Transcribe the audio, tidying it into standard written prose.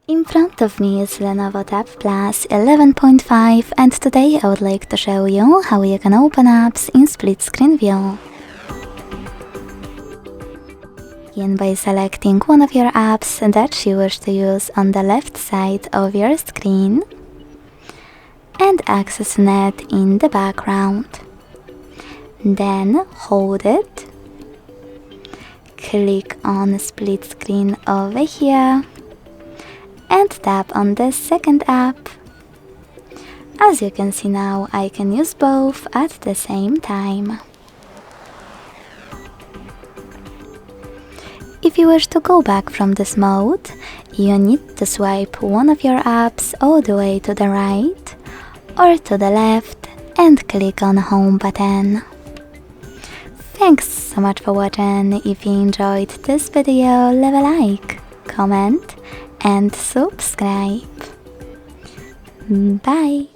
In front of me is LENOVO Tab Plus 11.5 and today I would like to show you how you can open apps in split screen view. Begin by selecting one of your apps that you wish to use on the left side of your screen and access it in the background. Then hold it, click on split screen over here and tap on the second app. As you can see now, I can use both at the same time. If you wish to go back from this mode, you need to swipe one of your apps all the way to the right or to the left and click on Home button. Thanks so much for watching. If you enjoyed this video, leave a like, comment and subscribe. Bye!